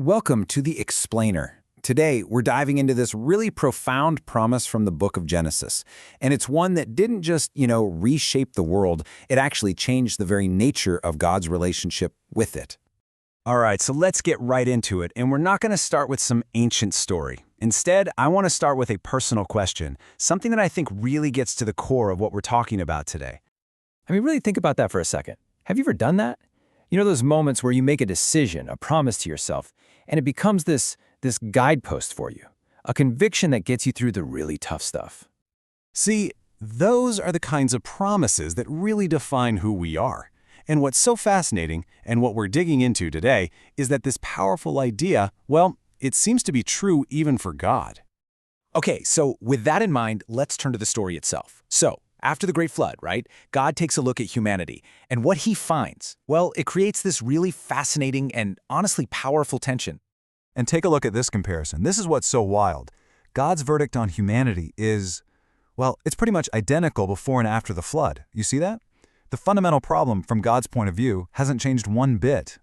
Welcome to The Explainer. Today, we're diving into this really profound promise from the book of Genesis. And it's one that didn't just, reshape the world. It actually changed the very nature of God's relationship with it. All right, so let's get right into it. And we're not going to start with some ancient story. Instead, I want to start with a personal question, something that I think really gets to the core of what we're talking about today. I mean, really think about that for a second. Have you ever done that? You know those moments where you make a decision, a promise to yourself, and it becomes this guidepost for you, a conviction that gets you through the really tough stuff. See, those are the kinds of promises that really define who we are. And what's so fascinating, and what we're digging into today, is that this powerful idea, well, it seems to be true even for God. Okay, so with that in mind, let's turn to the story itself. So, after the Great Flood, right, God takes a look at humanity, and what he finds, well, it creates this really fascinating and honestly powerful tension. And take a look at this comparison. This is what's so wild. God's verdict on humanity is, well, it's pretty much identical before and after the flood. You see that? The fundamental problem from God's point of view hasn't changed one bit.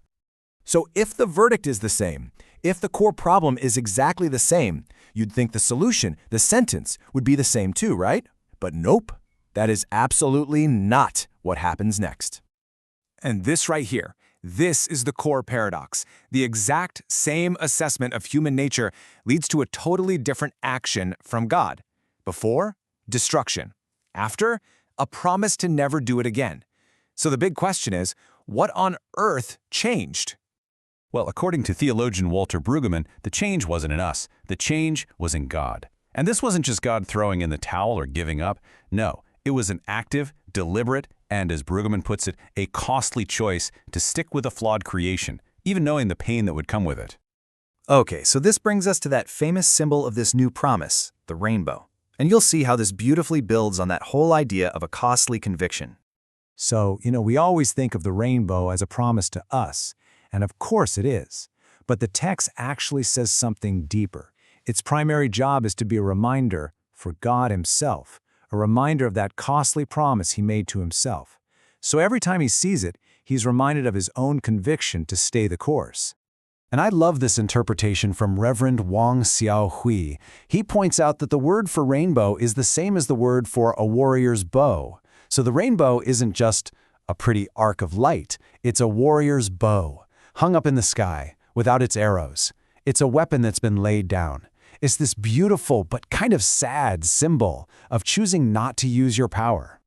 So if the verdict is the same, if the core problem is exactly the same, you'd think the solution, the sentence, would be the same too, right? But nope. That is absolutely not what happens next. And this right here, this is the core paradox. The exact same assessment of human nature leads to a totally different action from God. Before, destruction. After, a promise to never do it again. So the big question is, what on earth changed? Well, according to theologian Walter Brueggemann, the change wasn't in us. The change was in God. And this wasn't just God throwing in the towel or giving up. No. It was an active, deliberate, and as Brueggemann puts it, a costly choice to stick with a flawed creation, even knowing the pain that would come with it. Okay, so this brings us to that famous symbol of this new promise, the rainbow. And you'll see how this beautifully builds on that whole idea of a costly conviction. So, we always think of the rainbow as a promise to us, and of course it is. But the text actually says something deeper. Its primary job is to be a reminder for God himself, a reminder of that costly promise he made to himself. So every time he sees it, he's reminded of his own conviction to stay the course. And I love this interpretation from Reverend Wang Xiaohui. He points out that the word for rainbow is the same as the word for a warrior's bow. So the rainbow isn't just a pretty arc of light. It's a warrior's bow, hung up in the sky, without its arrows. It's a weapon that's been laid down. It's this beautiful but kind of sad symbol of choosing not to use your power.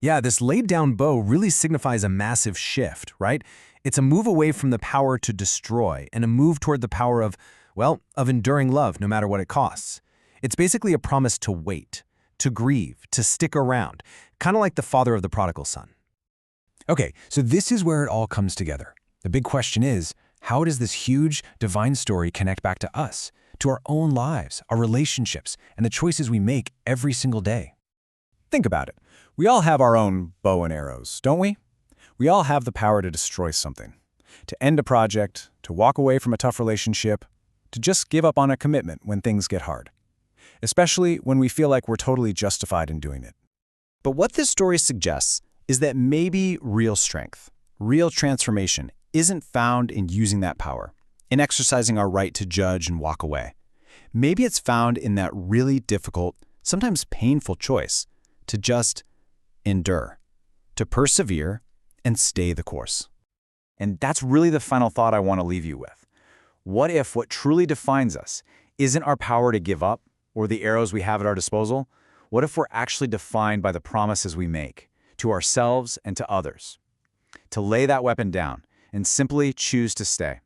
Yeah, this laid-down bow really signifies a massive shift, right? It's a move away from the power to destroy and a move toward the power of enduring love no matter what it costs. It's basically a promise to wait, to grieve, to stick around, kind of like the father of the prodigal son. Okay, so this is where it all comes together. The big question is, how does this huge divine story connect back to us, to our own lives, our relationships, and the choices we make every single day? Think about it. We all have our own bow and arrows, don't we? We all have the power to destroy something, to end a project, to walk away from a tough relationship, to just give up on a commitment when things get hard, especially when we feel like we're totally justified in doing it. But what this story suggests is that maybe real strength, real transformation, isn't found in using that power, in exercising our right to judge and walk away. Maybe it's found in that really difficult, sometimes painful choice to just endure, to persevere, and stay the course. And that's really the final thought I want to leave you with. What if what truly defines us isn't our power to give up or the arrows we have at our disposal? What if we're actually defined by the promises we make to ourselves and to others? To lay that weapon down and simply choose to stay.